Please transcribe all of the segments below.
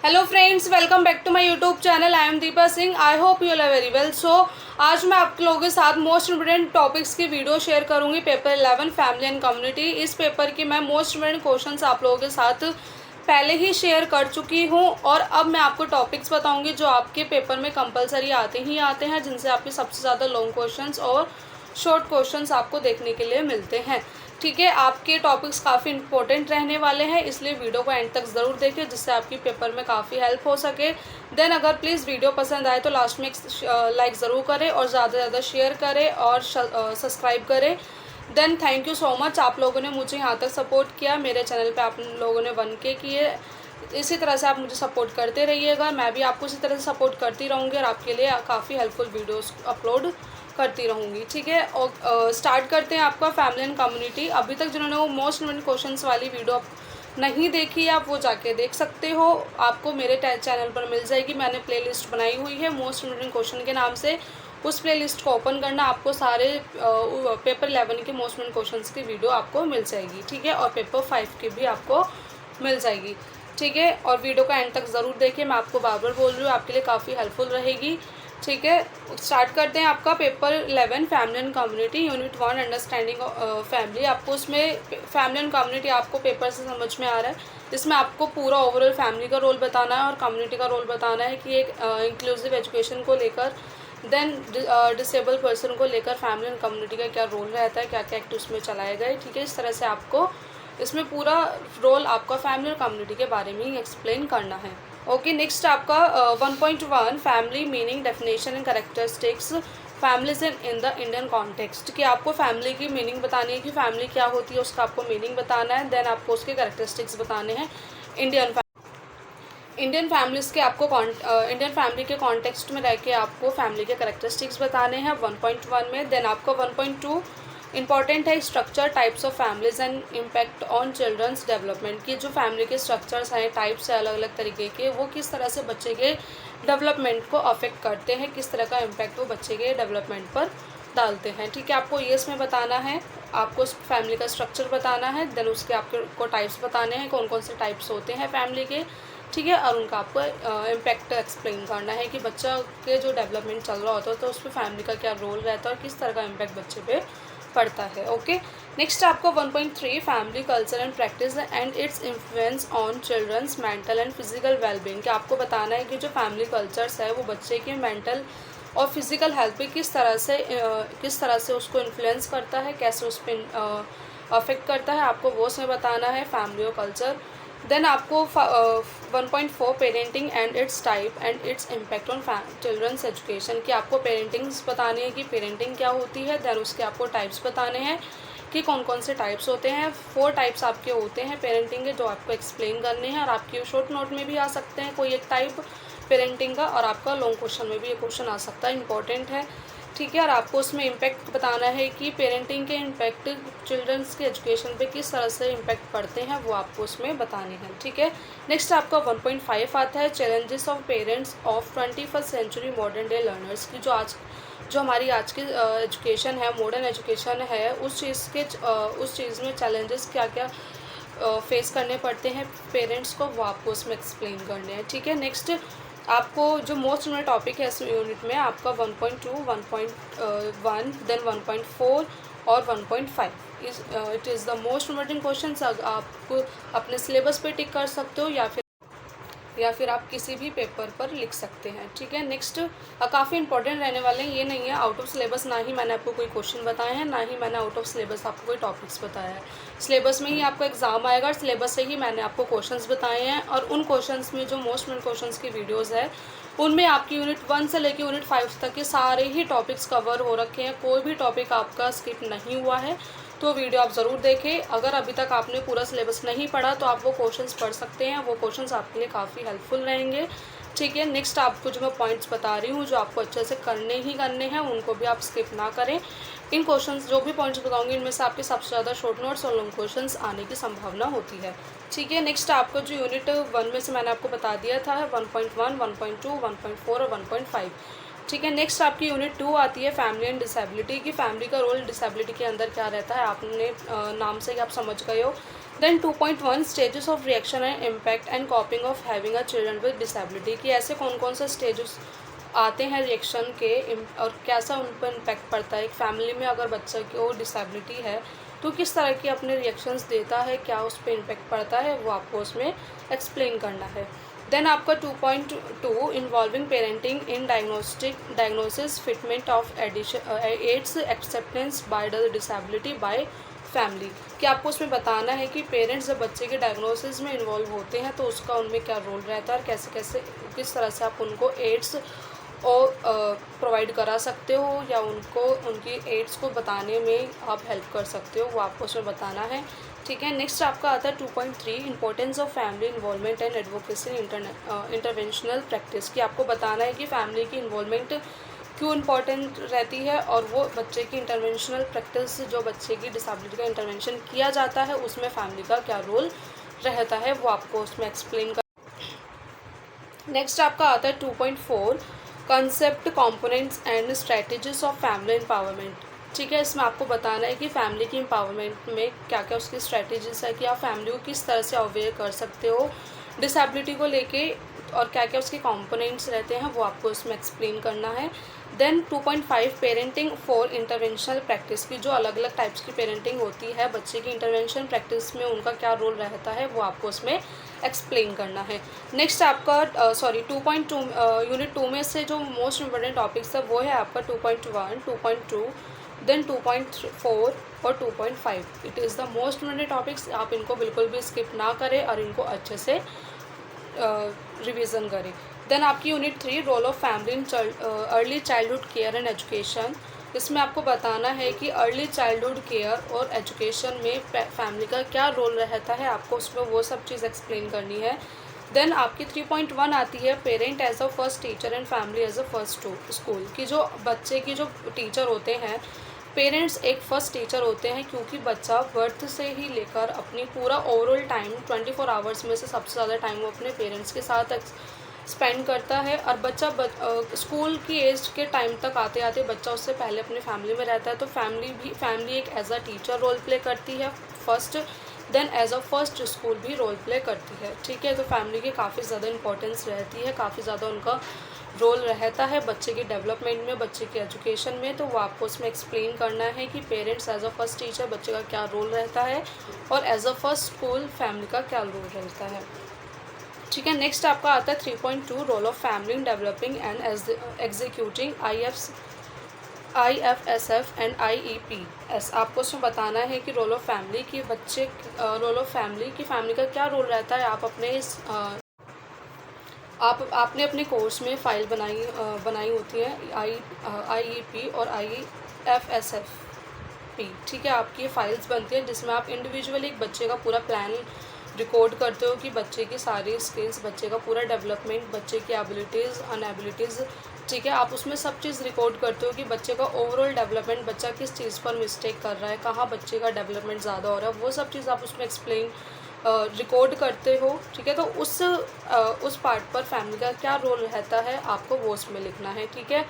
Hello friends, welcome back to my YouTube channel. I am Deepa Singh. I hope you are very well. So आज मैं आप लोगों के साथ मोस्ट इम्पोर्टेंट टॉपिक्स की वीडियो शेयर करूंगी। Paper 11 family and community. इस पेपर की मैं मोस्ट इम्पोर्टेंट क्वेश्चंस आप लोगों के साथ पहले ही शेयर कर चुकी हूं और अब मैं आपको टॉपिक्स बताऊंगी जो आपके पेपर में कंपलसरी आते ही आते हैं, जिनसे आपके सबसे ज़्यादा लॉन्ग क्वेश्चंस और शॉर्ट क्वेश्चंस आपको देखने के लिए मिलते हैं। ठीक है, आपके टॉपिक्स काफ़ी इंपॉर्टेंट रहने वाले हैं, इसलिए वीडियो को एंड तक ज़रूर देखें जिससे आपकी पेपर में काफ़ी हेल्प हो सके। देन अगर प्लीज़ वीडियो पसंद आए तो लास्ट में एक लाइक ज़रूर करें और ज़्यादा से ज़्यादा शेयर करें और सब्सक्राइब करें। Then thank you so much, आप लोगों ने मुझे यहाँ तक सपोर्ट किया। मेरे चैनल पे आप लोगों ने 1K किए। इसी तरह से आप मुझे सपोर्ट करते रहिएगा, मैं भी आपको इसी तरह से सपोर्ट करती रहूँगी और आपके लिए काफ़ी हेल्पफुल वीडियोस अपलोड करती रहूँगी। ठीक है, और स्टार्ट करते हैं आपका फैमिली एंड कम्युनिटी। अभी तक जिन्होंने वो मोस्ट इम्पोर्टेंट क्वेश्चंस वाली वीडियो नहीं देखी है, आप वो जाके देख सकते हो। आपको मेरे चैनल पर मिल जाएगी, मैंने प्लेलिस्ट बनाई हुई है मोस्ट इम्पोर्टेंट क्वेश्चन के नाम से। उस प्लेलिस्ट को ओपन करना, आपको सारे पेपर 11 के मोस्ट इम्पोर्टेंट क्वेश्चंस की वीडियो आपको मिल जाएगी। ठीक है, और पेपर 5 की भी आपको मिल जाएगी। ठीक है, और वीडियो का एंड तक ज़रूर देखिए, मैं आपको बार बार बोल रही हूँ, आपके लिए काफ़ी हेल्पफुल रहेगी। ठीक है, स्टार्ट करते हैं आपका paper 11 family and community unit 1 understanding family. आपको उसमें फैमिली एंड कम्युनिटी आपको पेपर से समझ में आ रहा है। इसमें आपको पूरा ओवरऑल फैमिली का रोल बताना है और कम्युनिटी का रोल बताना है कि एक इंक्लूसिव एजुकेशन को लेकर, देन डिसेबल पर्सन को लेकर फैमिली एंड कम्युनिटी का क्या रोल रहता है, क्या क्या एक्ट उसमें चलाए गए। ठीक है, इस तरह से आपको इसमें पूरा रोल आपका फैमिली और कम्युनिटी के बारे में ही एक्सप्लेन करना है। ओके, नेक्स्ट आपका 1.1 family meaning definition and characteristics families in the Indian context. कि आपको फैमिली की मीनिंग बतानी है कि फैमिली क्या होती है, उसका आपको मीनिंग बताना है। देन आपको उसके कैरेक्टरिस्टिक्स बताने हैं इंडियन फैमिलीज़ के आपको इंडियन फैमिली के कॉन्टेक्स्ट में रह के आपको फैमिली के कैरेक्टरिस्टिक्स बताने हैं 1.1 में। देन आपको 1.2 इंपॉर्टेंट है structure types of families and impact on childrens development. की जो फैमिली के स्ट्रक्चर्स हैं, टाइप्स है अलग अलग तरीके के, वो किस तरह से बच्चे के डेवलपमेंट को अफेक्ट करते हैं, किस तरह का इम्पैक्ट वो बच्चे के डेवलपमेंट पर डालते हैं। ठीक है, आपको ये इसमें बताना है, आपको फैमिली का स्ट्रक्चर बताना है। देन उसके आपको टाइप्स बताने हैं, कौन कौन से टाइप्स होते हैं फैमिली के। ठीक है, और उनका आपको इम्पैक्ट एक्सप्लेन करना है कि बच्चा के जो डेवलपमेंट चल रहा होता है तो उस पर फैमिली का क्या रोल रहता है और किस तरह का इम्पैक्ट बच्चे पे पड़ता है। ओके, नेक्स्ट आपको 1.3 family culture and practice and its influence on childrens mental and physical wellbeing. कि आपको बताना है कि जो फैमिली कल्चर्स है वो बच्चे के मेंटल और फिजिकल हेल्थ पे किस तरह से उसको इन्फ्लुएंस करता है, कैसे उस पर अफेक्ट करता है, आपको वो उसमें बताना है फैमिली और कल्चर। देन आपको 1.4 parenting and its type and its impact on childrens education. कि आपको पेरेंटिंग्स बतानी है कि पेरेंटिंग क्या होती है। देन उसके आपको टाइप्स बताने हैं कि कौन कौन से टाइप्स होते हैं। 4 टाइप्स आपके होते हैं पेरेंटिंग के, जो आपको एक्सप्लेन करने हैं और आपके शॉर्ट नोट में भी आ सकते हैं कोई एक टाइप पेरेंटिंग का, और आपका लॉन्ग क्वेश्चन में भी ये क्वेश्चन आ सकता है, इंपॉर्टेंट है। ठीक है, और आपको उसमें इम्पैक्ट बताना है कि पेरेंटिंग के इम्पैक्ट चिल्ड्रंस के एजुकेशन पे किस तरह से इम्पैक्ट पड़ते हैं, वो आपको उसमें बताने हैं। ठीक है, नेक्स्ट आपका 1.5 आता है challenges of parents of 21st century modern day learners. की जो हमारी आज की एजुकेशन है, मॉडर्न एजुकेशन है, उस चीज़ में चैलेंजेस क्या क्या फेस करने पड़ते हैं पेरेंट्स को, वो आपको उसमें एक्सप्लेन करने हैं। ठीक है, नेक्स्ट आपको जो मोस्ट इम्पोर्टेंट टॉपिक है इस यूनिट में आपका 1.2, 1.1, देन 1.4 और 1.5 it is the most important question. आप अपने सिलेबस पे टिक कर सकते हो या फिर आप किसी भी पेपर पर लिख सकते हैं। ठीक है, नेक्स्ट काफ़ी इंपॉर्टेंट रहने वाले हैं। ये नहीं है आउट ऑफ सिलेबस, ना ही मैंने आपको कोई क्वेश्चन बताए हैं, ना ही मैंने आउट ऑफ सिलेबस आपको कोई टॉपिक्स बताया है। सिलेबस में ही आपको एग्जाम आएगा और सिलेबस से ही मैंने आपको क्वेश्चंस बताए हैं, और उन क्वेश्चंस में जो मोस्ट इम्पोर्टेंट क्वेश्चंस की वीडियोज़ है उनमें आपकी यूनिट 1 से लेकर यूनिट 5 तक के सारे ही टॉपिक्स कवर हो रखे हैं। कोई भी टॉपिक आपका स्किप नहीं हुआ है, तो वीडियो आप ज़रूर देखें। अगर अभी तक आपने पूरा सिलेबस नहीं पढ़ा तो आप वो क्वेश्चंस पढ़ सकते हैं, वो क्वेश्चंस आपके लिए काफ़ी हेल्पफुल रहेंगे। ठीक है, नेक्स्ट आपको जो मैं पॉइंट्स बता रही हूँ जो आपको अच्छे से करने हैं, उनको भी आप स्किप ना करें। इन क्वेश्चंस जो भी पॉइंट्स बताऊंगी इनमें से आपके सबसे ज़्यादा शॉर्ट नोट्स और लॉन्ग क्वेश्चंस आने की संभावना होती है। ठीक है, नेक्स्ट आपको जो यूनिट 1 में से मैंने आपको बता दिया था 1.1, 1.2, 1.4 और 1.5। ठीक है, नेक्स्ट आपकी यूनिट 2 आती है फैमिली एंड डिसेबिलिटी। की फैमिली का रोल डिसेबिलिटी के अंदर क्या रहता है, आपने नाम से ही आप समझ गए हो। Then 2.1 stages of reaction and impact and coping of having a children with disability, कि ऐसे कौन कौन से स्टेजेस आते हैं रिएक्शन के और कैसा उन पर इम्पैक्ट पड़ता है। एक फैमिली में अगर बच्चा को डिसेबिलिटी है तो किस तरह के अपने रिएक्शंस देता है, क्या उस पर इम्पैक्ट पड़ता है, वो आपको उसमें एक्सप्लेन करना है। देन आपका 2.2 involving parenting in diagnosis fitment of aids acceptance by the disability by family, कि आपको उसमें बताना है कि पेरेंट्स जब बच्चे के डायग्नोसिस में इन्वॉल्व होते हैं तो उसका उनमें क्या रोल रहता है और कैसे कैसे किस तरह से आप उनको एड्स और प्रोवाइड करा सकते हो या उनको उनकी एड्स को बताने में आप हेल्प कर सकते हो, वो आपको उसमें बताना है। ठीक है, नेक्स्ट आपका आता है 2.3 importance of family involvement and advocacy interventional practice, कि आपको बताना है कि फैमिली की इन्वॉल्वमेंट क्यों इम्पॉर्टेंट रहती है और वो बच्चे की इंटरवेंशनल प्रैक्टिस, जो बच्चे की डिसेबिलिटी का इंटरवेंशन किया जाता है उसमें फैमिली का क्या रोल रहता है, वो आपको उसमें एक्सप्लेन कर। नेक्स्ट आपका आता है 2.4 concept components and strategies of family empowerment. ठीक है, इसमें आपको बताना है कि फैमिली की एम्पावरमेंट में क्या क्या उसकी स्ट्रेटजीज है, कि आप फैमिली को किस तरह से अवेयर कर सकते हो डिसेबिलिटी को लेके और क्या क्या उसके कंपोनेंट्स रहते हैं, वो आपको उसमें एक्सप्लेन करना है। Then 2.5 parenting for interventional practice, की जो अलग अलग टाइप्स की पेरेंटिंग होती है बच्चे की इंटरवेंशन प्रैक्टिस में उनका क्या रोल रहता है, वो आपको उसमें एक्सप्लेन करना है। नेक्स्ट आपका 2.2 यूनिट 2 में से जो मोस्ट इम्पोर्टेंट टॉपिक्स है वो है आपका 2.1, 2.2, देन 2.4 और 2.5। It is the most important topics, आप इनको बिल्कुल भी स्किप ना करें और इनको अच्छे से रिवीजन करें। देन आपकी unit 3 role of family in early childhood care and education, इसमें आपको बताना है कि अर्ली चाइल्डहुड केयर और एजुकेशन में फैमिली का क्या रोल रहता है, आपको उसमें वो सब चीज़ एक्सप्लेन करनी है। देन आपकी 3.1 आती है parent as a first teacher and family as a first school, की जो बच्चे की जो टीचर होते हैं, पेरेंट्स एक फ़र्स्ट टीचर होते हैं क्योंकि बच्चा बर्थ से ही लेकर अपनी पूरा ओवरऑल टाइम 24 आवर्स में से सबसे ज़्यादा टाइम वो अपने पेरेंट्स के साथ स्पेंड करता है। और बच्चा स्कूल की एज के टाइम तक आते आते बच्चा उससे पहले अपनी फैमिली में रहता है, तो फैमिली एक as a teacher role play करती है first, then as a first school भी रोल प्ले करती है। ठीक है, तो फैमिली की काफ़ी ज़्यादा इंपॉर्टेंस रहती है, काफ़ी ज़्यादा उनका रोल रहता है बच्चे के डेवलपमेंट में, बच्चे के एजुकेशन में, तो वो आपको उसमें एक्सप्लेन करना है कि parents as a first teacher बच्चे का क्या रोल रहता है और as a first school family का क्या रोल रहता है। ठीक है, नेक्स्ट आपका आता है 3.2 role of family in developing and executing IFSF and IEPS। आपको उसमें बताना है कि रोल ऑफ फैमिली की फैमिली का क्या रोल रहता है। आप अपने इस आपने अपने कोर्स में फ़ाइल बनाई होती है IEP और IFSF। ठीक है, आपकी फाइल्स बनती है जिसमें आप इंडिविजुअली एक बच्चे का पूरा प्लान रिकॉर्ड करते हो कि बच्चे की सारी स्किल्स, बच्चे का पूरा डेवलपमेंट, बच्चे की एबिलिटीज़ अनएबिलिटीज़। ठीक है, आप उसमें सब चीज़ रिकॉर्ड करते हो कि बच्चे का ओवरऑल डेवलपमेंट, बच्चा किस चीज़ पर मिस्टेक कर रहा है, कहाँ बच्चे का डेवलपमेंट ज़्यादा हो रहा है, वो सब चीज़ आप उसमें एक्सप्लेन रिकॉर्ड करते हो। ठीक है, तो उस पार्ट पर फैमिली का क्या रोल रहता है आपको वो उसमें लिखना है। ठीक है,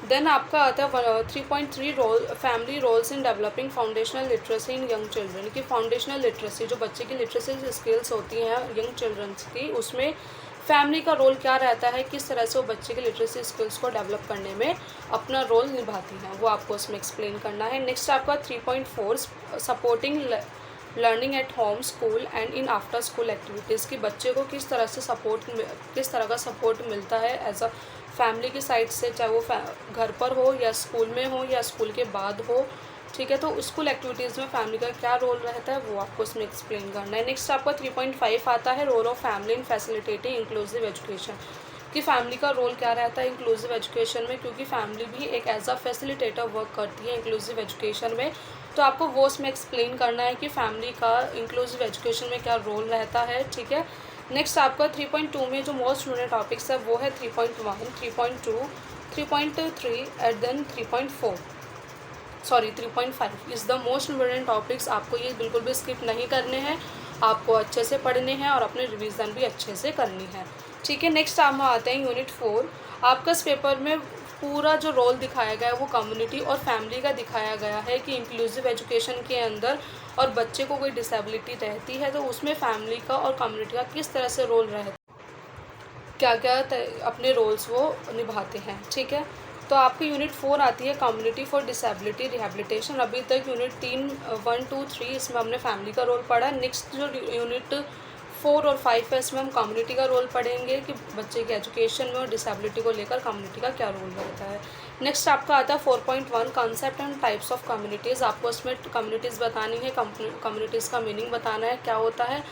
देन आपका आता है 3.3 role family roles in developing foundational literacy in young children, की फाउंडेशनल लिटरेसी जो बच्चे की लिटरेसी स्किल्स होती हैं यंग चिल्ड्रंस की, उसमें फैमिली का रोल क्या रहता है, किस तरह से वो बच्चे के लिटरेसी स्किल्स को डेवलप करने में अपना रोल निभाती हैं, वो आपको उसमें एक्सप्लेन करना है। नेक्स्ट आपका 3.4 supporting learning at home, school and in after school activities, की बच्चे को किस तरह का सपोर्ट मिलता है एज अ फैमिली की साइड से, चाहे वो घर पर हो या स्कूल में हो या स्कूल के बाद हो। ठीक है, तो स्कूल एक्टिविटीज़ में फैमिली का क्या रोल रहता है वो आपको उसमें एक्सप्लेन करना है। नेक्स्ट आपका 3.5 आता है role of family in facilitating inclusive education, कि फैमिली का रोल क्या रहता है इंक्लूसिव एजुकेशन में, क्योंकि फैमिली भी एक एज अ फैसिलिटेटर वर्क करती है इंक्लूसिव एजुकेशन में, तो आपको वो उसमें एक्सप्लेन करना है कि फैमिली का इंक्लूसिव एजुकेशन में क्या रोल रहता है। ठीक है, नेक्स्ट आपका 3.2 में जो मोस्ट इम्पोर्टेंट टॉपिक्स है वो है 3.1, 3.2, 3.3 and then 3.5 is the most important topics. आपको ये बिल्कुल भी स्किप नहीं करने हैं, आपको अच्छे से पढ़ने हैं और अपने रिवीजन भी अच्छे से करनी है। ठीक है, नेक्स्ट हम आते हैं यूनिट 4। आपका इस पेपर में पूरा जो रोल दिखाया गया है वो कम्युनिटी और फैमिली का दिखाया गया है कि इंक्लूसिव एजुकेशन के अंदर और बच्चे को कोई डिसेबिलिटी रहती है तो उसमें फैमिली का और कम्युनिटी का किस तरह से रोल रहता है, क्या क्या अपने रोल्स वो निभाते हैं। ठीक है, तो आपकी यूनिट 4 आती है कम्युनिटी फॉर डिसेबिलिटी रिहेबिलिटेशन। अभी तक यूनिट 3 1 2 3 इसमें हमने फैमिली का रोल पढ़ा। नेक्स्ट जो यूनिट 4 और 5 है इसमें हम कम्युनिटी का रोल पढ़ेंगे कि बच्चे के एजुकेशन में और डिसेबिलिटी को लेकर कम्युनिटी का क्या रोल रहता है। नेक्स्ट आपका आता है 4.1 concept and types of communities. आपको उसमें कम्युनिटीज़ बतानी है, कम्युनिटीज़ का मीनिंग बताना है क्या होता है,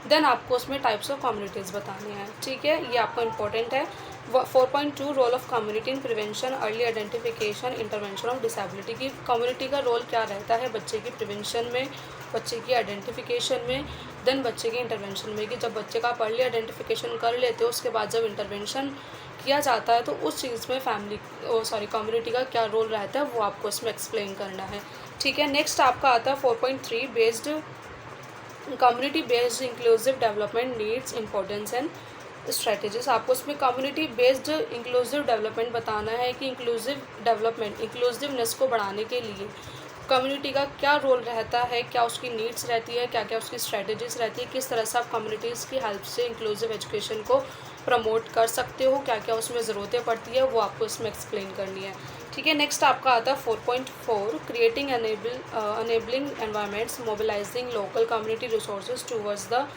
देन आपको उसमें टाइप्स ऑफ कम्युनिटीज़ बतानी है। ठीक है, ये आपको इंपॉर्टेंट है। 4.2 role of community in prevention early identification intervention of disability की कम्युनिटी का रोल क्या रहता है बच्चे की प्रिवेंशन में, बच्चे की आइडेंटिफिकेशन में, देन बच्चे के इंटरवेंशन में, कि जब बच्चे का अर्ली आइडेंटिफिकेशन कर लेते हो उसके बाद जब इंटरवेंशन किया जाता है तो उस चीज़ में कम्युनिटी का क्या रोल रहता है वो आपको इसमें एक्सप्लेन करना है। ठीक है, नेक्स्ट आपका आता है 4.3 based community based inclusive development needs importance and strategies. आपको उसमें कम्युनिटी बेस्ड इंक्लूसिव डेवलपमेंट बताना है कि इंक्लूसिव डेवलपमेंट, इंक्लूसिवनेस को बढ़ाने के लिए कम्युनिटी का क्या रोल रहता है, क्या उसकी नीड्स रहती है, क्या क्या उसकी स्ट्रेटजीज रहती है, किस तरह से आप कम्युनिटीज़ की हेल्प से इंक्लूसिव एजुकेशन को प्रमोट कर सकते हो, क्या क्या उसमें ज़रूरतें पड़ती है वो आपको इसमें एक्सप्लेन करनी है। ठीक है, नेक्स्ट आपका आता है 4.4 creating enabling environments mobilising local community resources towards the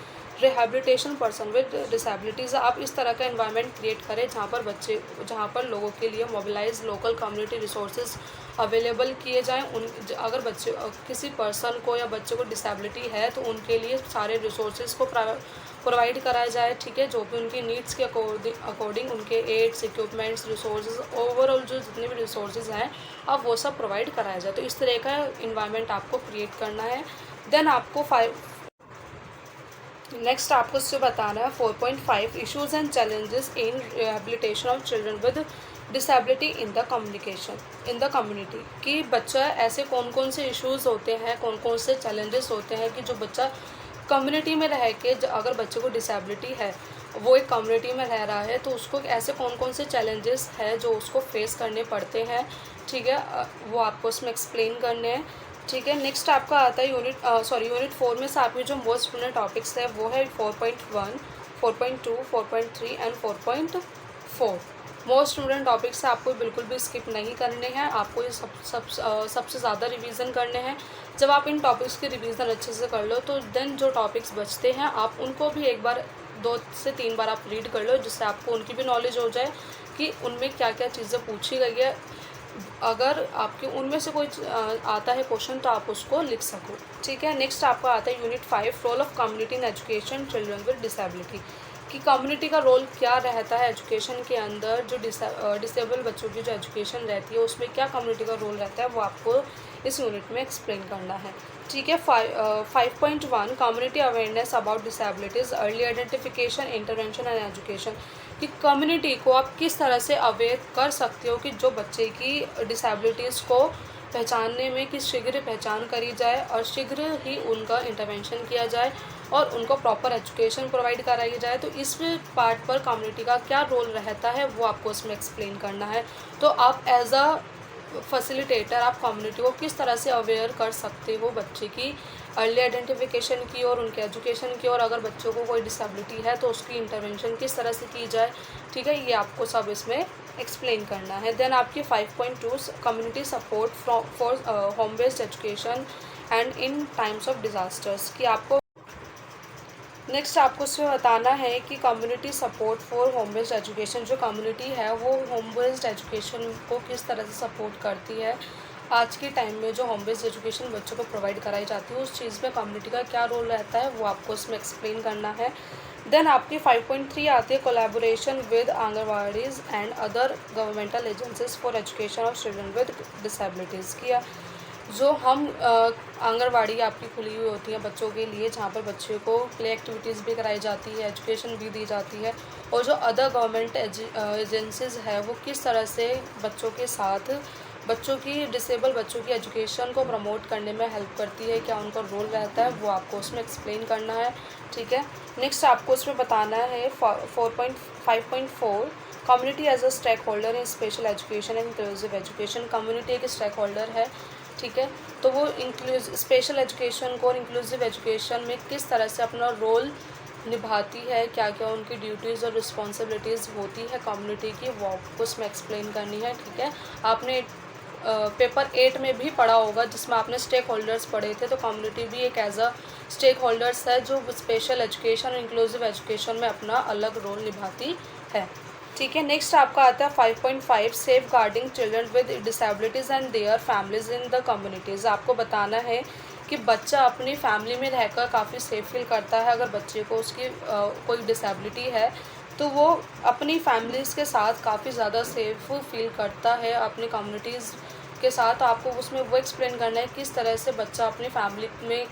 rehabilitation person with disabilities. आप इस तरह का एनवायरनमेंट क्रिएट करें जहाँ पर लोगों के लिए mobilize local community resources available किए जाएँ। अगर बच्चे किसी पर्सन को या बच्चे को डिसेबिलिटी है तो उनके लिए सारे रिसोर्सेज को प्रोवाइड कराया जाए। ठीक है, जो भी उनकी नीड्स के अकॉर्डिंग उनके एड्स, इक्विपमेंट्स, रिसोर्सेज, ओवरऑल जो जितने भी रिसोर्सेज हैं अब वो सब प्रोवाइड कराया जाए। तो इस तरह का इन्वायरमेंट आपको क्रिएट करना है। देन आपको नेक्स्ट आपको उससे बताना है 4.5 issues and challenges in rehabilitation of children with disability in the community. कि बच्चा ऐसे कौन कौन से इश्यूज़ होते हैं, कौन कौन से चैलेंजेस होते हैं कि जो बच्चा कम्युनिटी में रह के, अगर बच्चे को डिसेबिलिटी है वो एक कम्युनिटी में रह रहा है तो उसको ऐसे कौन कौन से चैलेंजेस हैं जो उसको फेस करने पड़ते हैं। ठीक है, वो आपको उसमें एक्सप्लेन करने हैं। ठीक है, नेक्स्ट आपका आता है यूनिट 4 में से आपके जो मोस्ट इम्पोर्टेंट टॉपिक्स है वो है 4.1, 4.2, 4.3 एंड 4.4। मोस्ट इम्पोर्टेंट टॉपिक्स आपको बिल्कुल भी स्किप नहीं करने हैं, आपको ये सबसे ज़्यादा रिवीजन करने हैं। जब आप इन टॉपिक्स की रिवीजन अच्छे से कर लो तो देन जो टॉपिक्स बचते हैं आप उनको भी एक बार 2 से 3 बार आप रीड कर लो, जिससे आपको उनकी भी नॉलेज हो जाए कि उनमें क्या क्या चीज़ें पूछी गई है। अगर आपके उनमें से कोई आता है क्वेश्चन तो आप उसको लिख सको। ठीक है, नेक्स्ट आपका आता है unit 5 role of community in education children with disability. कि कम्युनिटी का रोल क्या रहता है एजुकेशन के अंदर, जो डिसेबल बच्चों की जो एजुकेशन रहती है उसमें क्या कम्युनिटी का रोल रहता है वो आपको इस यूनिट में एक्सप्लेन करना है। ठीक है, 5.1 community awareness about disabilities early identification intervention and education. कि कम्युनिटी को आप किस तरह से अवेयर कर सकते हो कि जो बच्चे की डिसेबिलिटीज़ को पहचानने में कि शीघ्र पहचान करी जाए और शीघ्र ही उनका इंटरवेंशन किया जाए और उनको प्रॉपर एजुकेशन प्रोवाइड कराई जाए। तो इस पार्ट पर कम्युनिटी का क्या रोल रहता है वो आपको इसमें एक्सप्लेन करना है। तो आप एज अ फैसिलिटेटर आप कम्युनिटी को किस तरह से अवेयर कर सकते हो बच्चे की अर्ली आइडेंटिफिकेशन की और उनके एजुकेशन की, और अगर बच्चों को कोई डिसेबिलिटी है तो उसकी इंटरवेंशन किस तरह से की जाए। ठीक है, ये आपको सब इसमें एक्सप्लेन करना है। देन आपकी 5.2 community support for home based education and in times of disasters. कि आपको नेक्स्ट आपको उसमें बताना है कि community support for home based education, जो कम्युनिटी है वो होम बेस्ड एजुकेशन को किस तरह से सपोर्ट करती है। आज के टाइम में जो होम बेस्ड एजुकेशन बच्चों को प्रोवाइड कराई जाती है उस चीज़ में कम्युनिटी का क्या रोल रहता है वो आपको उसमें एक्सप्लेन करना है। देन आपकी 5.3 आती है collaboration with anganwadis and other governmental agencies for education of children with disabilities. किया जो हम आंगनवाड़ी आपकी खुली हुई होती है बच्चों के लिए, जहाँ पर बच्चे को प्ले एक्टिविटीज़ भी कराई जाती है, एजुकेशन भी दी जाती है, और जो अदर गवर्नमेंट एजेंसीज़ है वो किस तरह से बच्चों के साथ बच्चों की डिसेबल बच्चों की एजुकेशन को प्रमोट करने में हेल्प करती है, क्या उनका रोल रहता है वो आपको उसमें एक्सप्लेन करना है। ठीक है, नेक्स्ट आपको उसमें बताना है 5.4 community as a stakeholder in special education and inclusive education. Community एक स्टेक होल्डर है ठीक है। तो वो स्पेशल एजुकेशन को और इंक्लूसिव एजुकेशन में किस तरह से अपना रोल निभाती है, क्या क्या उनकी ड्यूटीज़ और रिस्पॉन्सिबिलिटीज़ होती है कम्युनिटी की, वो आपको उसमें एक्सप्लेन करनी है। ठीक है, आपने पेपर 8 में भी पढ़ा होगा जिसमें आपने स्टेक होल्डर्स पढ़े थे, तो कम्युनिटी भी एक एज अ स्टेक होल्डर्स है जो स्पेशल एजुकेशन और इंक्लूसिव एजुकेशन में अपना अलग रोल निभाती है। ठीक है, नेक्स्ट आपका आता है 5.5 safeguarding children with disabilities and their families in the communities. आपको बताना है कि बच्चा अपनी फैमिली में रहकर काफ़ी सेफ फील करता है। अगर बच्चे को उसकी कोई डिसेबिलिटी है तो वो अपनी फैमिलीज़ के साथ काफ़ी ज़्यादा सेफ फील करता है अपनी कम्युनिटीज़ के साथ। आपको उसमें वो एक्सप्लेन करना है किस तरह से बच्चा अपनी फैमिली में,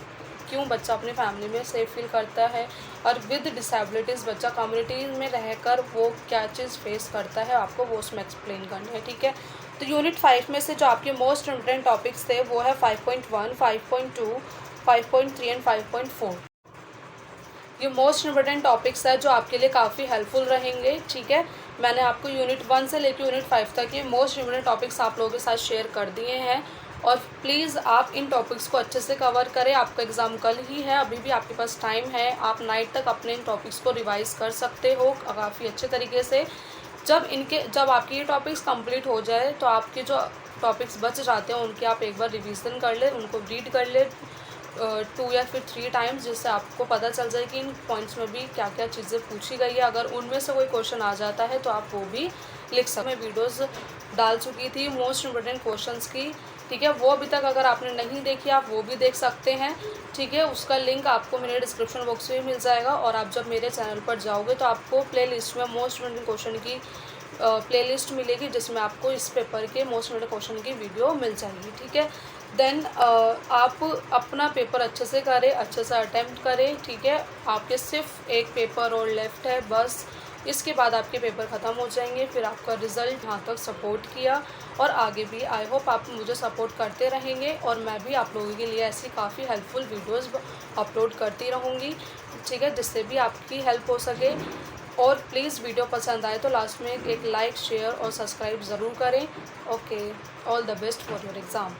क्यों बच्चा अपनी फैमिली में सेफ फील करता है, और विद डिसेबिलिटीज़ बच्चा कम्युनिटी में रहकर वो क्या चीज़ फेस करता है, आपको वो उसमें एक्सप्लेन करना है। ठीक है, तो यूनिट 5 में से जो आपके मोस्ट इम्पोर्टेंट टॉपिक्स थे वो है 5.1, 5.2, 5.3 एंड 5.4। ये मोस्ट इम्पोर्टेंट टॉपिक्स है जो आपके लिए काफ़ी हेल्पफुल रहेंगे। ठीक है, मैंने आपको यूनिट 1 से लेकर यूनिट 5 तक ये मोस्ट इम्पोर्टेंट टॉपिक्स आप लोगों के साथ शेयर कर दिए हैं, और प्लीज़ आप इन टॉपिक्स को अच्छे से कवर करें। आपका एग्ज़ाम कल ही है, अभी भी आपके पास टाइम है, आप नाइट तक अपने इन टॉपिक्स को रिवाइज़ कर सकते हो काफ़ी अच्छे तरीके से। जब आपके ये टॉपिक्स कंप्लीट हो जाए तो आपके जो टॉपिक्स बच जाते हैं उनके आप एक बार रिवीजन कर ले, उनको रीड कर ले 2 या फिर 3 टाइम्स, जिससे आपको पता चल जाए कि इन पॉइंट्स में भी क्या क्या चीज़ें पूछी गई है। अगर उनमें से कोई क्वेश्चन आ जाता है तो आप वो भी लिख सकते। मैं वीडियोज़ डाल चुकी थी मोस्ट इम्पोर्टेंट क्वेश्चंस की। ठीक है, वो अभी तक अगर आपने नहीं देखी आप वो भी देख सकते हैं। ठीक है, उसका लिंक आपको मेरे डिस्क्रिप्शन बॉक्स में मिल जाएगा, और आप जब मेरे चैनल पर जाओगे तो आपको प्लेलिस्ट में मोस्ट इम्पोर्टेंट क्वेश्चन की प्लेलिस्ट मिलेगी जिसमें आपको इस पेपर के मोस्ट इम्पोर्टेंट क्वेश्चन की वीडियो मिल जाएगी। ठीक है, देन आप अपना पेपर अच्छे से करें, अच्छे से अटेम्प्ट करें। ठीक है, आपके सिर्फ एक पेपर और लेफ्ट है बस, इसके बाद आपके पेपर ख़त्म हो जाएंगे। फिर आपका रिज़ल्ट यहाँ तक सपोर्ट किया, और आगे भी आई होप आप मुझे सपोर्ट करते रहेंगे, और मैं भी आप लोगों के लिए ऐसी काफ़ी हेल्पफुल वीडियोस अपलोड करती रहूँगी। ठीक है, जिससे भी आपकी हेल्प हो सके। और प्लीज़ वीडियो पसंद आए तो लास्ट में एक लाइक, शेयर और सब्सक्राइब ज़रूर करें। Okay, all the best for your exam.